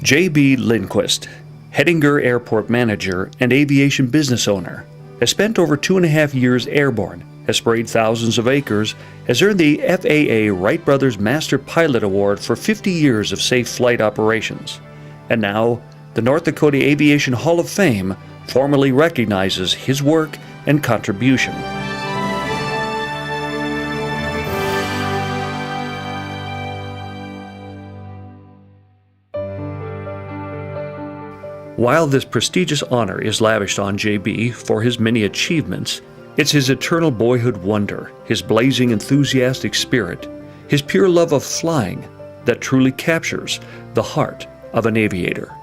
J.B. Lindquist, Hettinger Airport manager and aviation business owner, has spent over 2.5 years airborne, has sprayed thousands of acres, has earned the FAA Wright Brothers Master Pilot Award for 50 years of safe flight operations. And now, the North Dakota Aviation Hall of Fame formally recognizes his work and contribution. While this prestigious honor is lavished on J.B. for his many achievements, it's his eternal boyhood wonder, his blazing enthusiastic spirit, his pure love of flying that truly captures the heart of an aviator.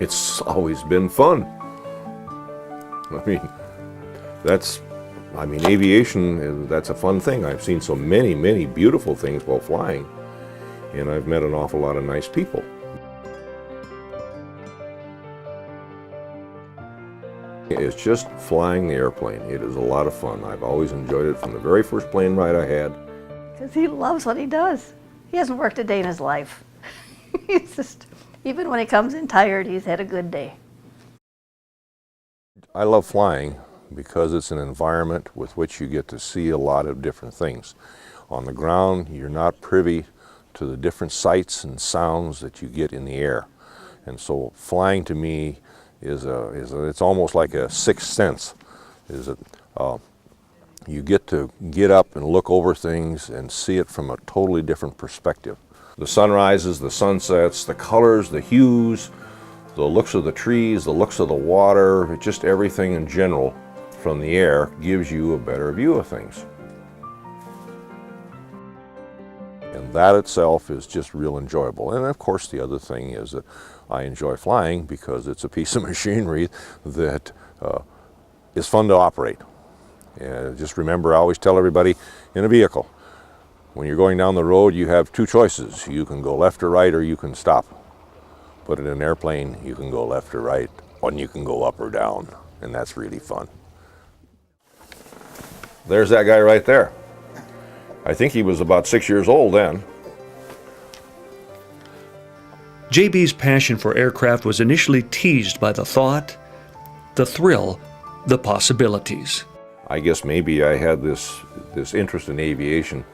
It's always been fun. Aviation, that's a fun thing. I've seen so many beautiful things while flying, and I've met an awful lot of nice people. It's just flying the airplane. It is a lot of fun. I've always enjoyed it from the very first plane ride I had. Because he loves what he does. He hasn't worked a day in his life. He's just, even when he comes in tired, he's had a good day. I love flying because it's an environment with which you get to see a lot of different things. On the ground, you're not privy to the different sights and sounds that you get in the air. And so flying to me it's almost like a sixth sense. You get to get up and look over things and see it from a totally different perspective. The sunrises, the sunsets, the colors, the hues, the looks of the trees, the looks of the water, just everything in general from the air gives you a better view of things. And that itself is just real enjoyable. And of course the other thing is that I enjoy flying because it's a piece of machinery that is fun to operate. And just remember, I always tell everybody in a vehicle, when you're going down the road, you have two choices. You can go left or right, or you can stop. But in an airplane, you can go left or right, and you can go up or down, and that's really fun. There's that guy right there. I think he was about 6 years old then. J.B.'s passion for aircraft was initially teased by the thought, the thrill, the possibilities. I guess maybe I had this interest in aviation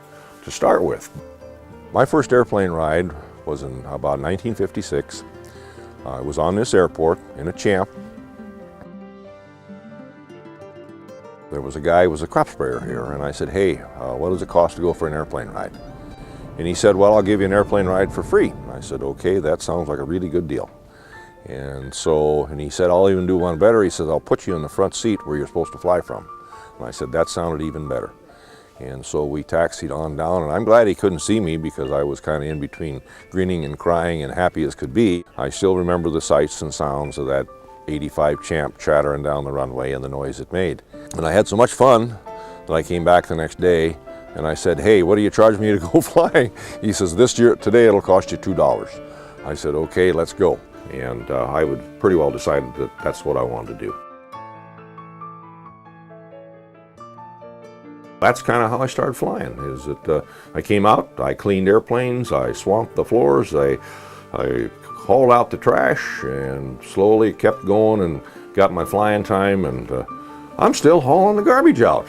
to start with. My first airplane ride was in about 1956. I was on this airport in a Champ. There was a guy who was a crop sprayer here, and I said, hey, what does it cost to go for an airplane ride? And he said, well, I'll give you an airplane ride for free. And I said, okay, that sounds like a really good deal. And he said, I'll even do one better. He says, I'll put you in the front seat where you're supposed to fly from. And I said, that sounded even better. And so we taxied on down, and I'm glad he couldn't see me because I was kind of in between grinning and crying and happy as could be. I still remember the sights and sounds of that 85 Champ chattering down the runway and the noise it made. And I had so much fun that I came back the next day and I said, hey, what do you charge me to go flying? He says, today it'll cost you $2. I said, okay, let's go. And I would pretty well decided that that's what I wanted to do. That's kind of how I started flying, is that I came out, I cleaned airplanes, I swamped the floors, I hauled out the trash and slowly kept going and got my flying time, and I'm still hauling the garbage out.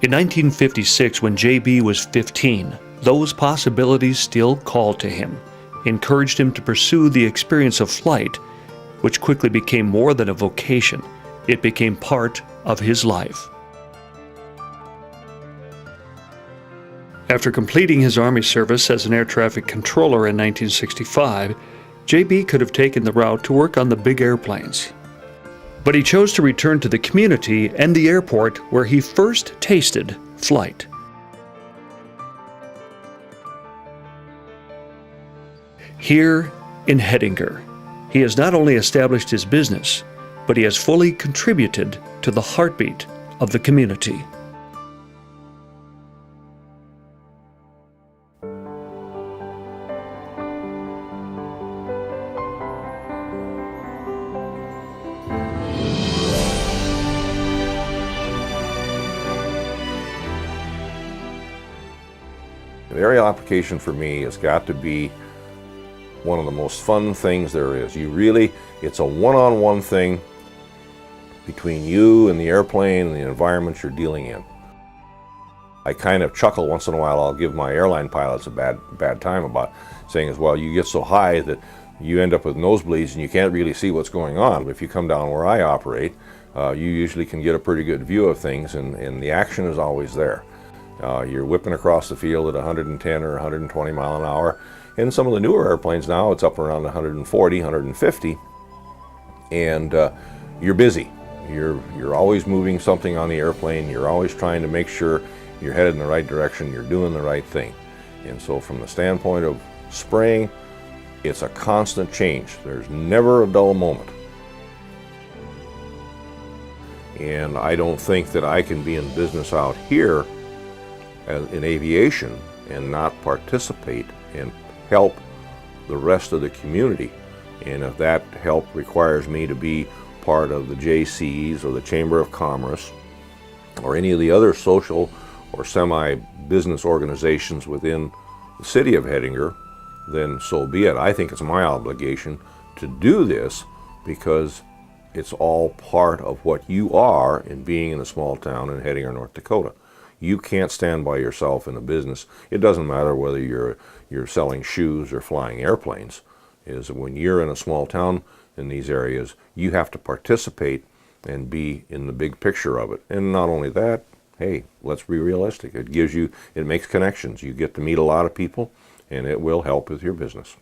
In 1956, when J.B. was 15, those possibilities still called to him, encouraged him to pursue the experience of flight, which quickly became more than a vocation. It became part of his life. After completing his Army service as an air traffic controller in 1965, J.B. could have taken the route to work on the big airplanes. But he chose to return to the community and the airport where he first tasted flight. Here in Hettinger, he has not only established his business, but he has fully contributed to the heartbeat of the community. aerial application for me has got to be one of the most fun things there is. It's a one-on-one thing between you and the airplane and the environment you're dealing in. I kind of chuckle once in a while. I'll give my airline pilots a bad time about saying as well, you get so high that you end up with nosebleeds and you can't really see what's going on. But if you come down where I operate, you usually can get a pretty good view of things, and the action is always there. You're whipping across the field at 110 or 120 mile an hour. In some of the newer airplanes now, it's up around 140, 150, and you're busy. You're always moving something on the airplane. You're always trying to make sure you're headed in the right direction, you're doing the right thing. And so from the standpoint of spraying, it's a constant change. There's never a dull moment. And I don't think that I can be in business out here in aviation and not participate and help the rest of the community. And if that help requires me to be part of the JCs or the Chamber of Commerce or any of the other social or semi-business organizations within the city of Hettinger, then so be it. I think it's my obligation to do this because it's all part of what you are in being in a small town in Hettinger, North Dakota. You can't stand by yourself in a business. It doesn't matter whether you're selling shoes or flying airplanes. Is when you're in a small town in these areas, you have to participate and be in the big picture of it. And not only that, hey, let's be realistic. It makes connections. You get to meet a lot of people, and it will help with your business.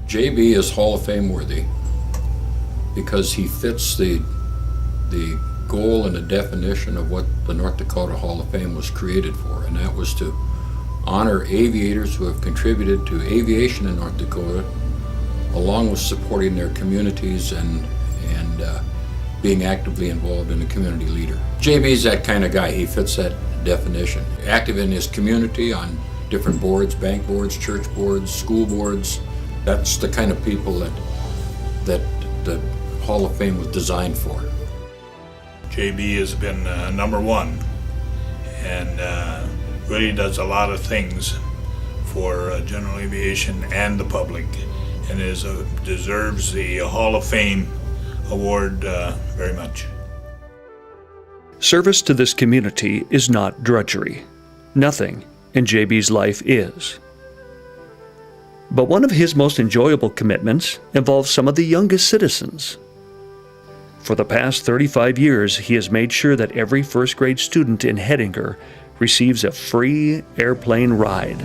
JB is Hall of Fame worthy because he fits the goal and the definition of what the North Dakota Hall of Fame was created for, and that was to honor aviators who have contributed to aviation in North Dakota, along with supporting their communities and being actively involved in a community leader. JB's that kind of guy. He fits that definition. Active in his community on different boards, bank boards, church boards, school boards. That's the kind of people that the Hall of Fame was designed for. JB has been number one and really does a lot of things for general aviation and the public, and deserves the Hall of Fame award very much. Service to this community is not drudgery. Nothing in JB's life is. But one of his most enjoyable commitments involves some of the youngest citizens. For the past 35 years, he has made sure that every first grade student in Hettinger receives a free airplane ride.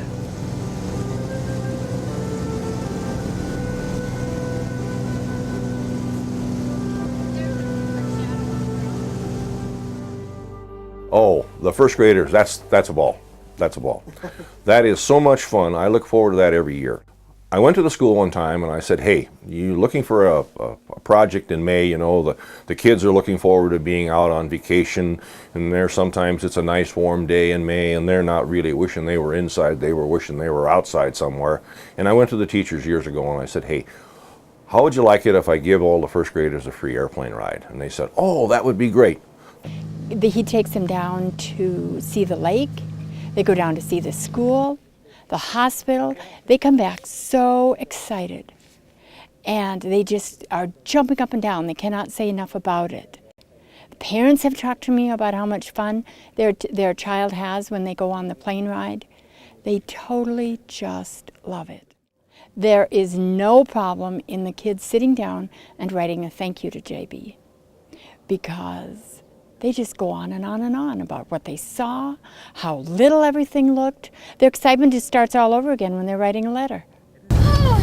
Oh, the first graders, that's a ball. That's a ball. That is so much fun. I look forward to that every year. I went to the school one time and I said, hey, you looking for a project in May? You know, the kids are looking forward to being out on vacation, and sometimes it's a nice warm day in May and they're not really wishing they were inside, they were wishing they were outside somewhere. And I went to the teachers years ago and I said, hey, how would you like it if I give all the first graders a free airplane ride? And they said, oh, that would be great. He takes them down to see the lake. They go down to see the school, the hospital. They come back so excited. And they just are jumping up and down. They cannot say enough about it. The parents have talked to me about how much fun their child has when they go on the plane ride. They totally just love it. There is no problem in the kids sitting down and writing a thank you to JB, because they just go on and on and on about what they saw, how little everything looked. Their excitement just starts all over again when they're writing a letter. Oh,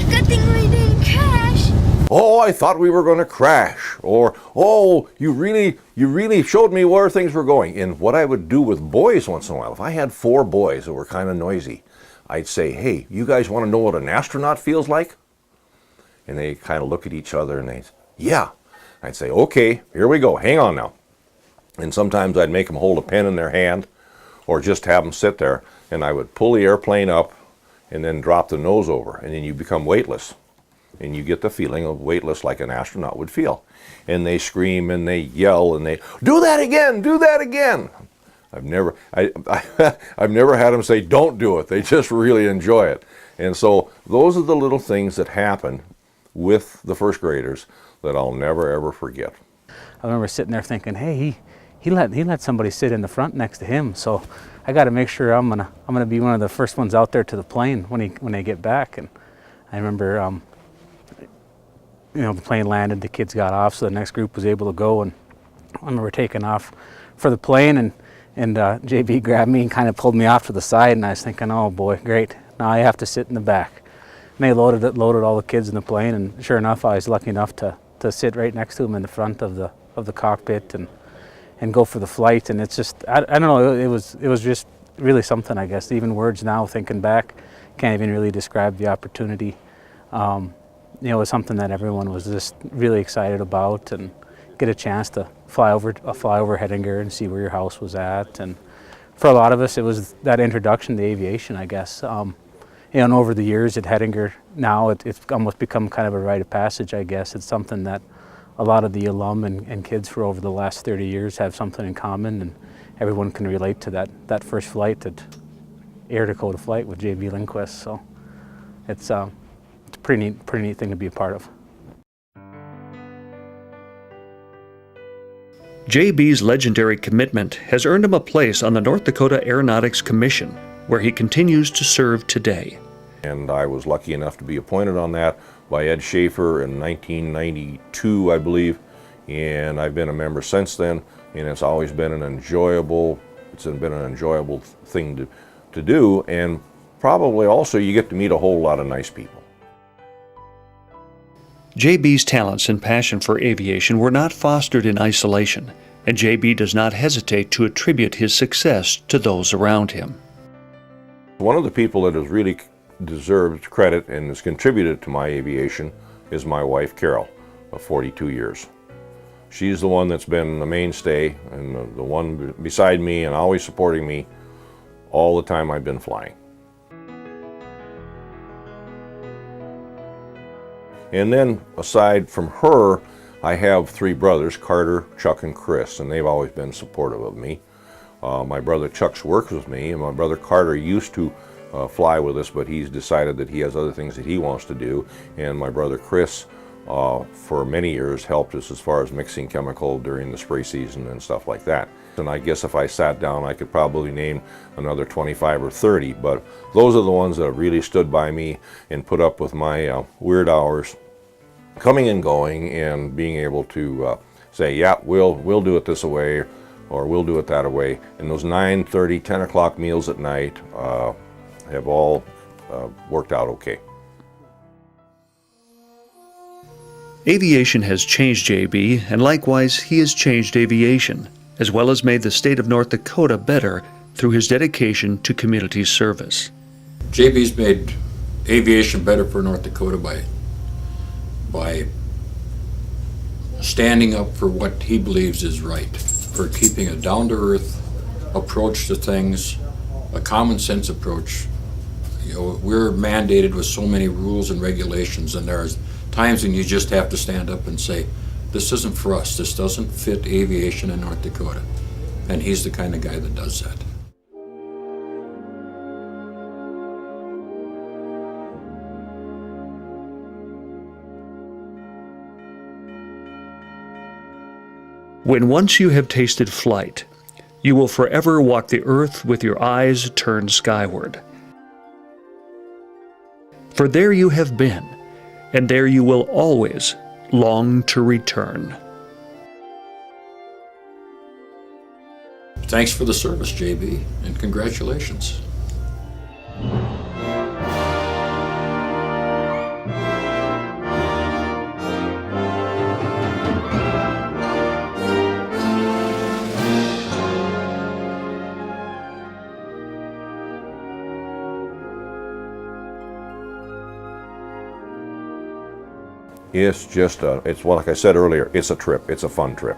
good thing we didn't crash. Oh, I thought we were going to crash. Or, oh, you really showed me where things were going. And what I would do with boys once in a while, if I had 4 boys that were kind of noisy, I'd say, hey, you guys want to know what an astronaut feels like? And they kind of look at each other and they say, yeah. I'd say, okay, here we go, hang on now. And sometimes I'd make them hold a pen in their hand or just have them sit there, and I would pull the airplane up and then drop the nose over, and then you become weightless. And you get the feeling of weightless like an astronaut would feel. And they scream and they yell and they, do that again, do that again. I've never had them say don't do it. They just really enjoy it. And so those are the little things that happen with the first graders that I'll never ever forget. I remember sitting there thinking, hey, he let somebody sit in the front next to him, so I got to make sure I'm gonna be one of the first ones out there to the plane when they get back. And I remember, the plane landed, the kids got off, so the next group was able to go, and I remember taking off for the plane, and JB grabbed me and kind of pulled me off to the side, and I was thinking, oh boy, great, now I have to sit in the back. And they loaded all the kids in the plane, and sure enough, I was lucky enough to sit right next to them in the front of the cockpit and go for the flight. And it's just, I don't know, it was just really something, I guess. Even words now, thinking back, can't even really describe the opportunity. It was something that everyone was just really excited about, and get a chance to fly over Hettinger and see where your house was at. And for a lot of us, it was that introduction to aviation, I guess. And over the years at Hettinger, now it's almost become kind of a rite of passage, I guess. It's something that a lot of the alum and kids for over the last 30 years have something in common, and everyone can relate to that first flight, that Air Dakota flight with JB Lindquist. So it's a pretty neat thing to be a part of. JB's legendary commitment has earned him a place on the North Dakota Aeronautics Commission, where he continues to serve today. And I was lucky enough to be appointed on that by Ed Schaefer in 1992, I believe, and I've been a member since then, and it's always been an enjoyable thing to do, and probably also you get to meet a whole lot of nice people. JB's talents and passion for aviation were not fostered in isolation, and JB does not hesitate to attribute his success to those around him. One of the people that has really deserved credit and has contributed to my aviation is my wife, Carol, of 42 years. She's the one that's been the mainstay and the one beside me and always supporting me all the time I've been flying. And then, aside from her, I have three brothers, Carter, Chuck, and Chris, and they've always been supportive of me. My brother Chuck's works with me, and my brother Carter used to fly with us, but he's decided that he has other things that he wants to do. And my brother Chris, for many years, helped us as far as mixing chemical during the spray season and stuff like that. And I guess if I sat down, I could probably name another 25 or 30, but those are the ones that have really stood by me and put up with my weird hours, coming and going, and being able to say, yeah, we'll do it this way, or we'll do it that way. And those 9:30, 10 o'clock meals at night have all worked out okay. Aviation has changed JB, and likewise he has changed aviation, as well as made the state of North Dakota better through his dedication to community service. JB's made aviation better for North Dakota by standing up for what he believes is right, for keeping a down-to-earth approach to things, a common sense approach. We're mandated with so many rules and regulations, and there's times when you just have to stand up and say, this isn't for us, this doesn't fit aviation in North Dakota. And he's the kind of guy that does that. When once you have tasted flight, you will forever walk the earth with your eyes turned skyward. For there you have been, and there you will always long to return. Thanks for the service, JB, and congratulations. It's just, it's like I said earlier, it's a trip. It's a fun trip.